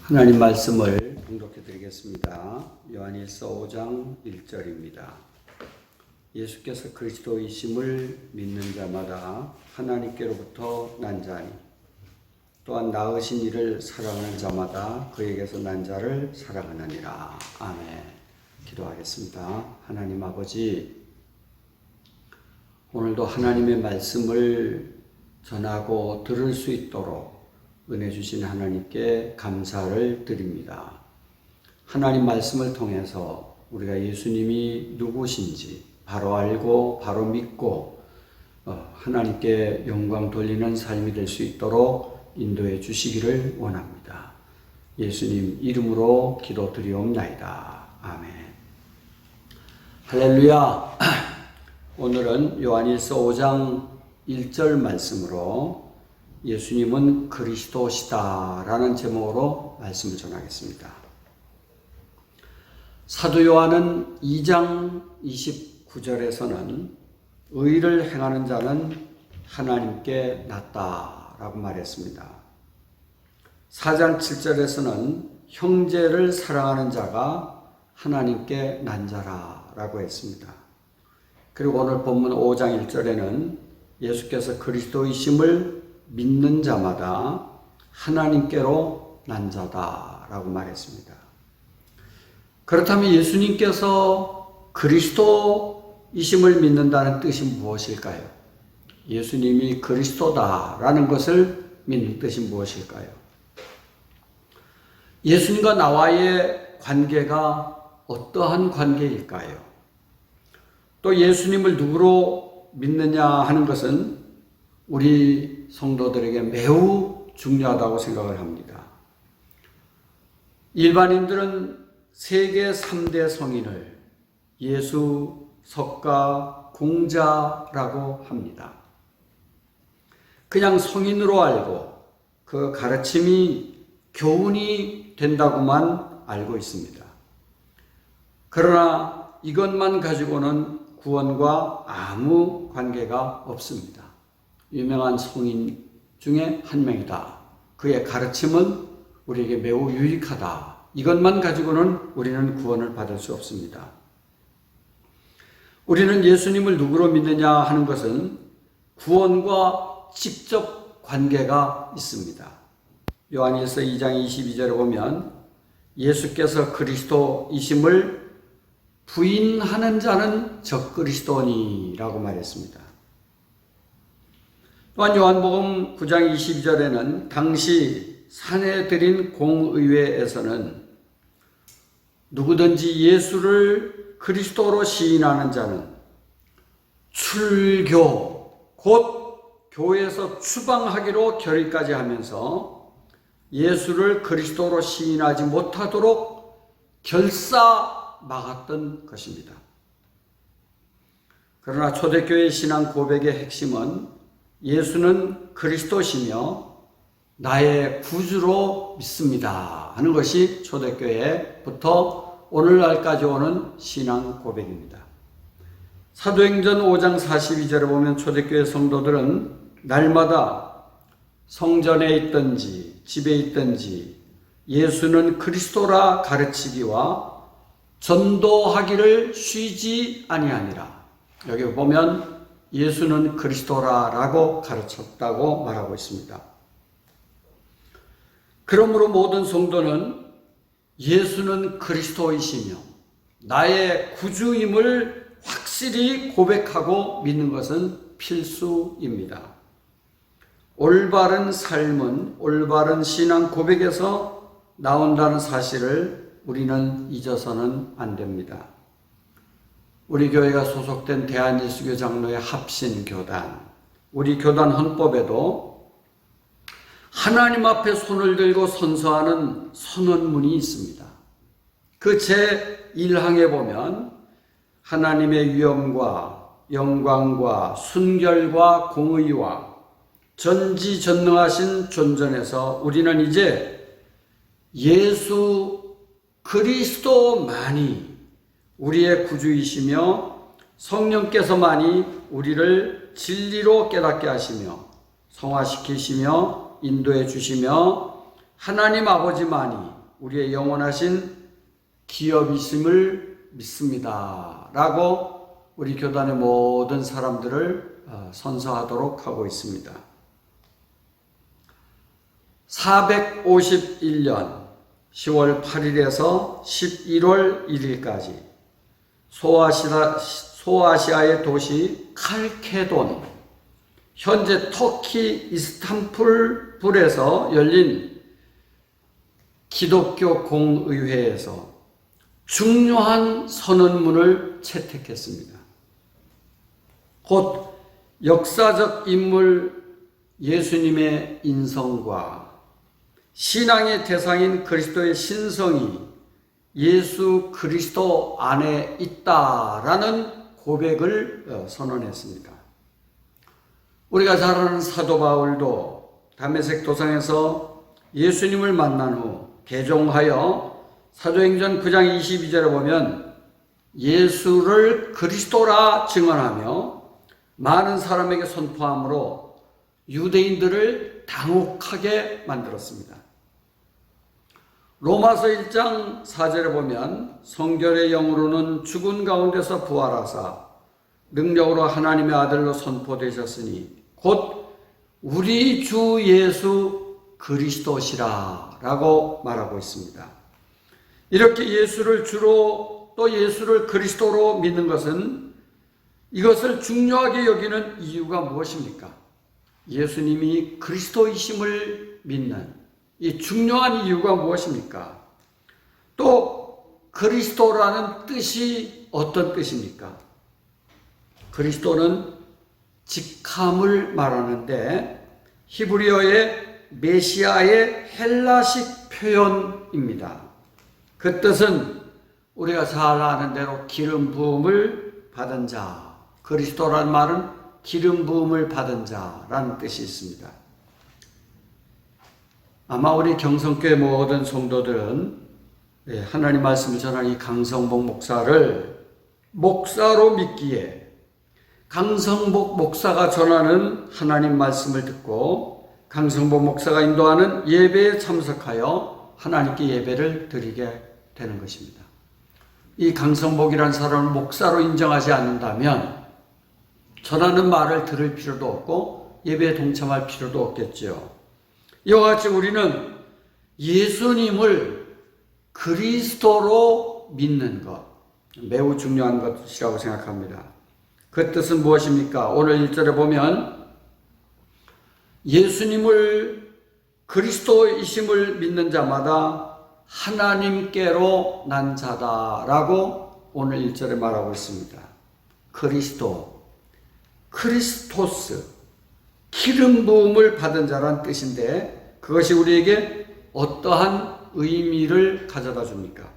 하나님 말씀을 봉독해 드리겠습니다. 요한일서 5장 1절입니다. 예수께서 그리스도이심을 믿는 자마다 하나님께로부터 난 자니 또한 낳으신 이를 사랑하는 자마다 그에게서 난 자를 사랑하느니라. 아멘. 기도하겠습니다. 하나님 아버지, 오늘도 하나님의 말씀을 전하고 들을 수 있도록 은혜 주신 하나님께 감사를 드립니다. 하나님 말씀을 통해서 우리가 예수님이 누구신지 바로 알고 바로 믿고 하나님께 영광 돌리는 삶이 될 수 있도록 인도해 주시기를 원합니다. 예수님 이름으로 기도드리옵나이다. 아멘. 할렐루야. 오늘은 요한일서 5장 1절 말씀으로 예수님은 그리스도시다 라는 제목으로 말씀을 전하겠습니다. 사도 요한은 2장 29절에서는 의를 행하는 자는 하나님께 낫다라고 말했습니다. 4장 7절에서는 형제를 사랑하는 자가 하나님께 난 자라라고 했습니다. 그리고 오늘 본문 5장 1절에는 예수께서 그리스도이심을 믿는 자마다 하나님께로 난 자다라고 말했습니다. 그렇다면 예수님께서 그리스도이심을 믿는다는 뜻이 무엇일까요? 예수님이 그리스도다라는 것을 믿는 뜻이 무엇일까요? 예수님과 나와의 관계가 어떠한 관계일까요? 또 예수님을 누구로 믿느냐 하는 것은 우리 성도들에게 매우 중요하다고 생각을 합니다. 일반인들은 세계 3대 성인을 예수, 석가, 공자라고 합니다. 그냥 성인으로 알고 그 가르침이 교훈이 된다고만 알고 있습니다. 그러나 이것만 가지고는 구원과 아무 관계가 없습니다. 유명한 성인 중에 한 명이다. 그의 가르침은 우리에게 매우 유익하다. 이것만 가지고는 우리는 구원을 받을 수 없습니다. 우리는 예수님을 누구로 믿느냐 하는 것은 구원과 직접 관계가 있습니다. 요한일서 2장 22절에 보면 예수께서 그리스도이심을 부인하는 자는 적그리스도니라고 말했습니다. 또한 요한복음 9장 22절에는 당시 사내들인 공의회에서는 누구든지 예수를 그리스도로 시인하는 자는 출교, 곧 교회에서 추방하기로 결의까지 하면서 예수를 그리스도로 시인하지 못하도록 결사 막았던 것입니다. 그러나 초대교회 신앙 고백의 핵심은 예수는 그리스도시며 나의 구주로 믿습니다 하는 것이 초대교회부터 오늘날까지 오는 신앙 고백입니다. 사도행전 5장 42절에 보면 초대교회 성도들은 날마다 성전에 있든지 집에 있든지 예수는 그리스도라 가르치기와 전도하기를 쉬지 아니하니라. 여기 보면 예수는 그리스도라라고 가르쳤다고 말하고 있습니다. 그러므로 모든 성도는 예수는 그리스도이시며 나의 구주임을 확실히 고백하고 믿는 것은 필수입니다. 올바른 삶은 올바른 신앙 고백에서 나온다는 사실을 우리는 잊어서는 안 됩니다. 우리 교회가 소속된 대한예수교 장로의 합신교단, 우리 교단 헌법에도 하나님 앞에 손을 들고 선서하는 선언문이 있습니다. 그 제1항에 보면 하나님의 위엄과 영광과 순결과 공의와 전지전능하신 존전에서 우리는 이제 예수 그리스도만이 우리의 구주이시며 성령께서만이 우리를 진리로 깨닫게 하시며 성화시키시며 인도해 주시며 하나님 아버지만이 우리의 영원하신 기업이심을 믿습니다. 라고 우리 교단의 모든 사람들을 선서하도록 하고 있습니다. 451년 10월 8일에서 11월 1일까지 소아시아의 도시 칼케돈, 현재 터키 이스탄불에서 열린 기독교 공의회에서 중요한 선언문을 채택했습니다. 곧 역사적 인물 예수님의 인성과 신앙의 대상인 그리스도의 신성이 예수 그리스도 안에 있다라는 고백을 선언했습니다. 우리가 잘 아는 사도 바울도 다메섹 도상에서 예수님을 만난 후 개종하여 사도행전 9장 22절에 보면 예수를 그리스도라 증언하며 많은 사람에게 선포함으로 유대인들을 당혹하게 만들었습니다. 로마서 1장 4절에 보면 성결의 영으로는 죽은 가운데서 부활하사 능력으로 하나님의 아들로 선포되셨으니 곧 우리 주 예수 그리스도시라 라고 말하고 있습니다. 이렇게 예수를 주로 또 예수를 그리스도로 믿는 것은 이것을 중요하게 여기는 이유가 무엇입니까? 예수님이 그리스도이심을 믿는 이 중요한 이유가 무엇입니까? 또 그리스도라는 뜻이 어떤 뜻입니까? 그리스도는 직함을 말하는데 히브리어의 메시아의 헬라식 표현입니다. 그 뜻은 우리가 잘 아는 대로 기름 부음을 받은 자, 그리스도라는 말은 기름 부음을 받은 자라는 뜻이 있습니다. 아마 우리 경성교회 모든 성도들은 하나님 말씀을 전하는 이 강성복 목사를 목사로 믿기에 강성복 목사가 전하는 하나님 말씀을 듣고 강성복 목사가 인도하는 예배에 참석하여 하나님께 예배를 드리게 되는 것입니다. 이 강성복이라는 사람을 목사로 인정하지 않는다면 전하는 말을 들을 필요도 없고 예배에 동참할 필요도 없겠죠. 이와 같이 우리는 예수님을 그리스도로 믿는 것 매우 중요한 것이라고 생각합니다. 그 뜻은 무엇입니까? 오늘 1절에 보면 예수님을 그리스도이심을 믿는 자마다 하나님께로 난 자다라고 오늘 1절에 말하고 있습니다. 그리스도, 크리스토스, 기름 부음을 받은 자란 뜻인데 그것이 우리에게 어떠한 의미를 가져다 줍니까?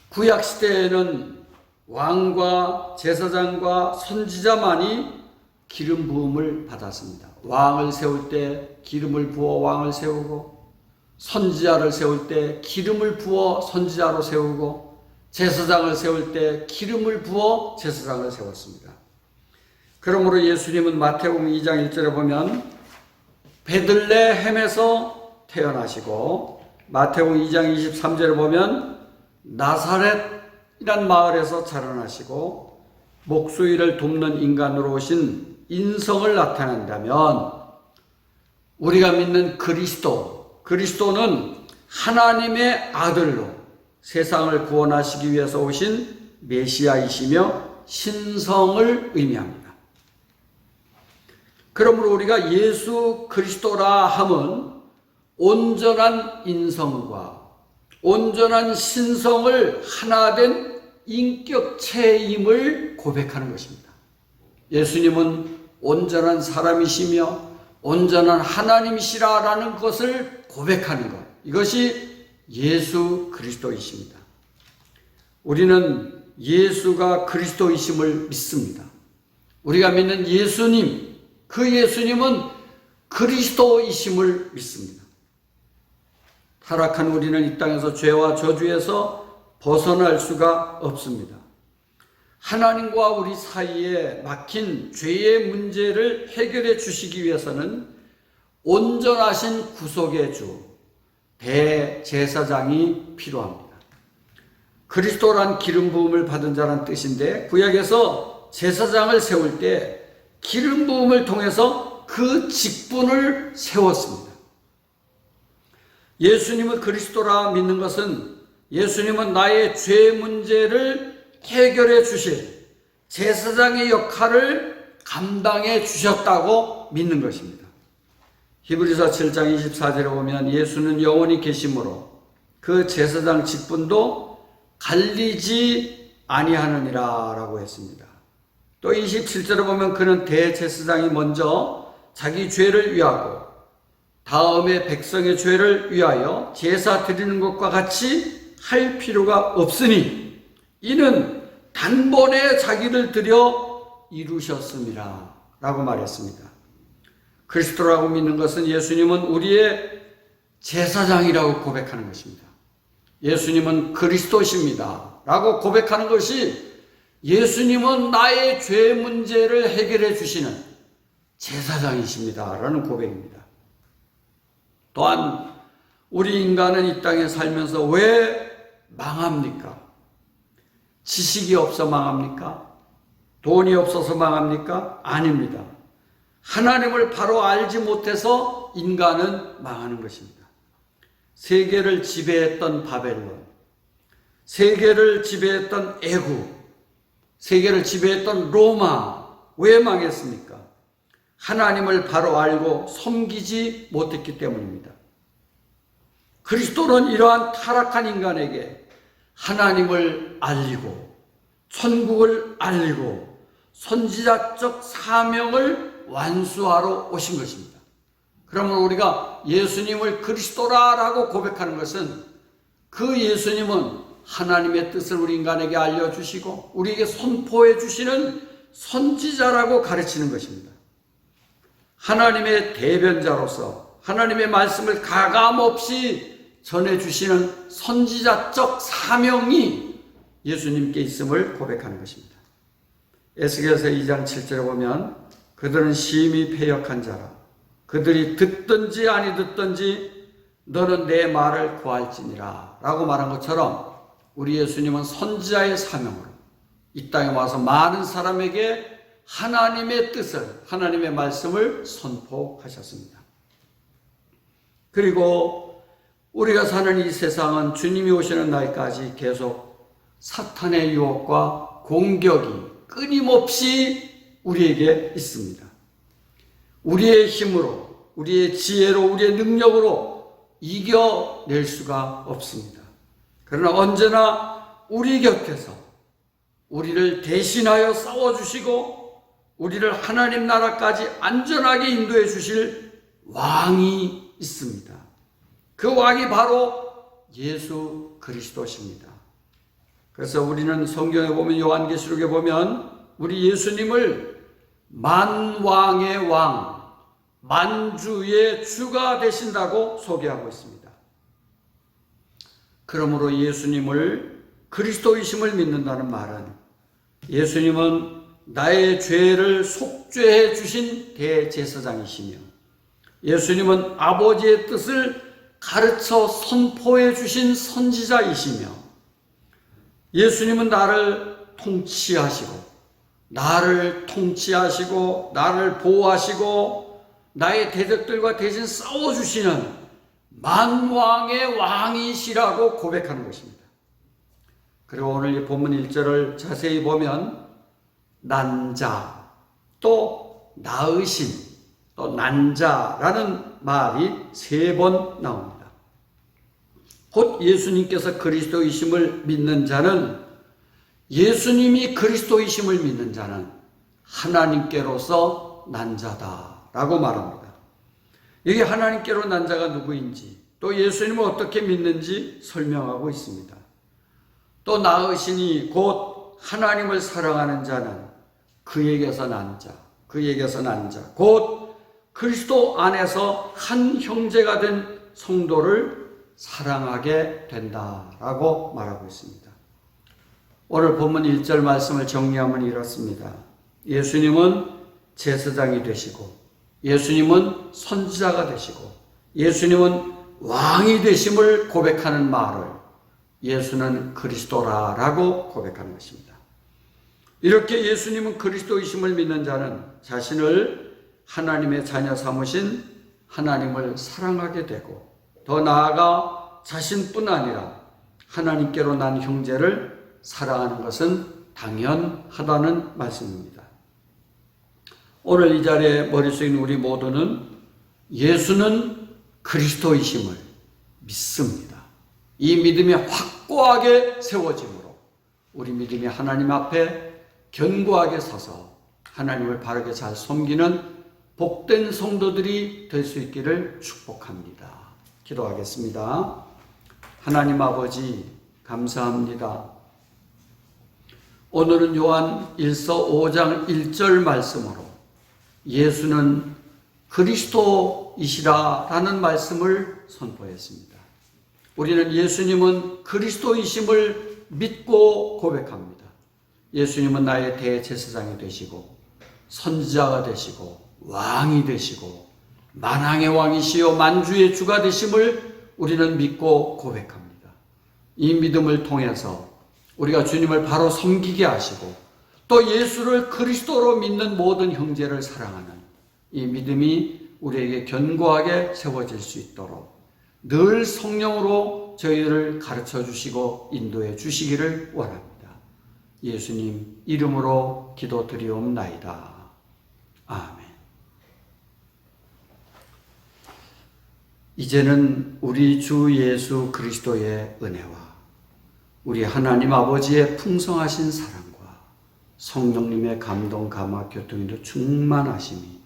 구약 시대에는 왕과 제사장과 선지자만이 기름 부음을 받았습니다. 왕을 세울 때 기름을 부어 왕을 세우고 선지자를 세울 때 기름을 부어 선지자로 세우고 제사장을 세울 때 기름을 부어 제사장을 세웠습니다. 그러므로 예수님은 마태복음 2장 1절에 보면 베들레헴에서 태어나시고 마태복음 2장 23절에 보면 나사렛이란 마을에서 자라나시고 목수일을 돕는 인간으로 오신 인성을 나타낸다면 우리가 믿는 그리스도는 하나님의 아들로 세상을 구원하시기 위해서 오신 메시아이시며 신성을 의미합니다. 그러므로 우리가 예수 그리스도라 함은 온전한 인성과 온전한 신성을 하나된 인격체임을 고백하는 것입니다. 예수님은 온전한 사람이시며 온전한 하나님이시라라는 것을 고백하는 것. 이것이 예수 그리스도이십니다. 우리는 예수가 그리스도이심을 믿습니다. 우리가 믿는 예수님, 그 예수님은 그리스도이심을 믿습니다. 타락한 우리는 이 땅에서 죄와 저주에서 벗어날 수가 없습니다. 하나님과 우리 사이에 막힌 죄의 문제를 해결해 주시기 위해서는 온전하신 구속의 주, 대제사장이 필요합니다. 그리스도란 기름 부음을 받은 자란 뜻인데 구약에서 제사장을 세울 때 기름 부음을 통해서 그 직분을 세웠습니다. 예수님을 그리스도라 믿는 것은 예수님은 나의 죄 문제를 해결해 주실 제사장의 역할을 감당해 주셨다고 믿는 것입니다. 히브리서 7장 24절에 보면 예수는 영원히 계심으로 그 제사장 직분도 갈리지 아니하느니라 라고 했습니다. 또 27절에 보면 그는 대제사장이 먼저 자기 죄를 위하고 다음에 백성의 죄를 위하여 제사 드리는 것과 같이 할 필요가 없으니 이는 단번에 자기를 드려 이루셨음이라 라고 말했습니다. 그리스도라고 믿는 것은 예수님은 우리의 제사장이라고 고백하는 것입니다. 예수님은 그리스도십니다 라고 고백하는 것이 예수님은 나의 죄 문제를 해결해 주시는 제사장이십니다 라는 고백입니다. 또한 우리 인간은 이 땅에 살면서 왜 망합니까? 지식이 없어 망합니까? 돈이 없어서 망합니까? 아닙니다. 하나님을 바로 알지 못해서 인간은 망하는 것입니다. 세계를 지배했던 바벨론, 세계를 지배했던 애국, 세계를 지배했던 로마, 왜 망했습니까? 하나님을 바로 알고 섬기지 못했기 때문입니다. 그리스도는 이러한 타락한 인간에게 하나님을 알리고 천국을 알리고 선지자적 사명을 완수하러 오신 것입니다. 그러면 우리가 예수님을 그리스도라라고 고백하는 것은 그 예수님은 하나님의 뜻을 우리 인간에게 알려주시고 우리에게 선포해 주시는 선지자라고 가르치는 것입니다. 하나님의 대변자로서 하나님의 말씀을 가감없이 전해주시는 선지자적 사명이 예수님께 있음을 고백하는 것입니다. 에스겔서 2장 7절에 보면 그들은 심히 패역한 자라 그들이 듣든지 아니 듣든지 너는 내 말을 구할지니라 라고 말한 것처럼 우리 예수님은 선지자의 사명으로 이 땅에 와서 많은 사람에게 하나님의 뜻을, 하나님의 말씀을 선포하셨습니다. 그리고 우리가 사는 이 세상은 주님이 오시는 날까지 계속 사탄의 유혹과 공격이 끊임없이 우리에게 있습니다. 우리의 힘으로, 우리의 지혜로, 우리의 능력으로 이겨낼 수가 없습니다. 그러나 언제나 우리 곁에서 우리를 대신하여 싸워주시고 우리를 하나님 나라까지 안전하게 인도해 주실 왕이 있습니다. 그 왕이 바로 예수 그리스도십니다. 그래서 우리는 성경에 보면 요한계시록에 보면 우리 예수님을 만왕의 왕, 만주의 주가 되신다고 소개하고 있습니다. 그러므로 예수님을 그리스도이심을 믿는다는 말은 예수님은 나의 죄를 속죄해 주신 대제사장이시며 예수님은 아버지의 뜻을 가르쳐 선포해 주신 선지자이시며 예수님은 나를 통치하시고 나를 보호하시고 나의 대적들과 대신 싸워주시는 만왕의 왕이시라고 고백하는 것입니다. 그리고 오늘 이 본문 1절을 자세히 보면 난자, 또 낳으신, 또 난자라는 말이 3번 나옵니다. 곧 예수님께서 그리스도이심을 믿는 자는 예수님이 그리스도이심을 믿는 자는 하나님께로서 난자다라고 말합니다. 여기 하나님께로 난자가 누구인지 또 예수님을 어떻게 믿는지 설명하고 있습니다. 또 낳으시니 곧 하나님을 사랑하는 자는 그에게서 난 자, 곧 그리스도 안에서 한 형제가 된 성도를 사랑하게 된다라고 말하고 있습니다. 오늘 본문 1절 말씀을 정리하면 이렇습니다. 예수님은 제사장이 되시고 예수님은 선지자가 되시고 예수님은 왕이 되심을 고백하는 말을 예수는 그리스도라라고 고백하는 것입니다. 이렇게 예수님은 그리스도이심을 믿는 자는 자신을 하나님의 자녀 삼으신 하나님을 사랑하게 되고, 더 나아가 자신뿐 아니라 하나님께로 난 형제를 사랑하는 것은 당연하다는 말씀입니다. 오늘 이 자리에 머릿속에 있는 우리 모두는 예수는 그리스도이심을 믿습니다. 이 믿음이 확고하게 세워지므로 우리 믿음이 하나님 앞에 견고하게 서서 하나님을 바르게 잘 섬기는 복된 성도들이 될 수 있기를 축복합니다. 기도하겠습니다. 하나님 아버지, 감사합니다. 오늘은 요한 1서 5장 1절 말씀으로 예수는 그리스도이시라라는 말씀을 선포했습니다. 우리는 예수님은 그리스도이심을 믿고 고백합니다. 예수님은 나의 대제사장이 되시고 선지자가 되시고 왕이 되시고 만왕의 왕이시요 만주의 주가 되심을 우리는 믿고 고백합니다. 이 믿음을 통해서 우리가 주님을 바로 섬기게 하시고 또 예수를 그리스도로 믿는 모든 형제를 사랑하는 이 믿음이 우리에게 견고하게 세워질 수 있도록 늘 성령으로 저희를 가르쳐 주시고 인도해 주시기를 원합니다. 예수님 이름으로 기도드리옵나이다. 아멘. 이제는 우리 주 예수 그리스도의 은혜와 우리 하나님 아버지의 풍성하신 사랑과 성령님의 감동, 감화, 교통인도 충만하심이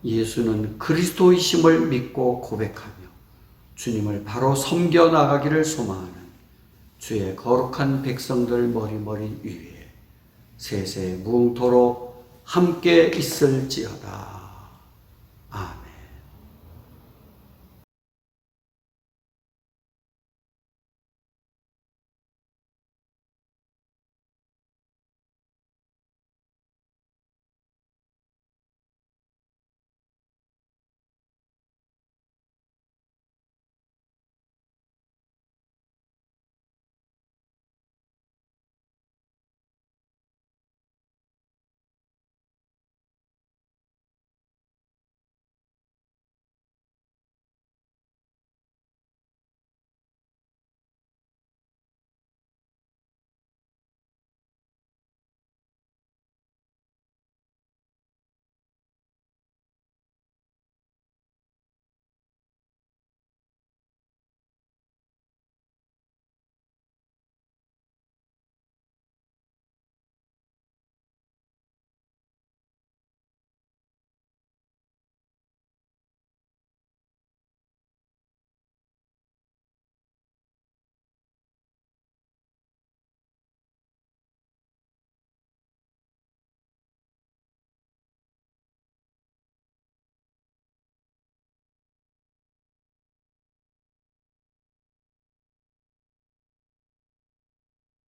예수는 그리스도이심을 믿고 고백하며 주님을 바로 섬겨 나가기를 소망하는 주의 거룩한 백성들 머리머리 위에 세세 무궁토록 함께 있을지어다.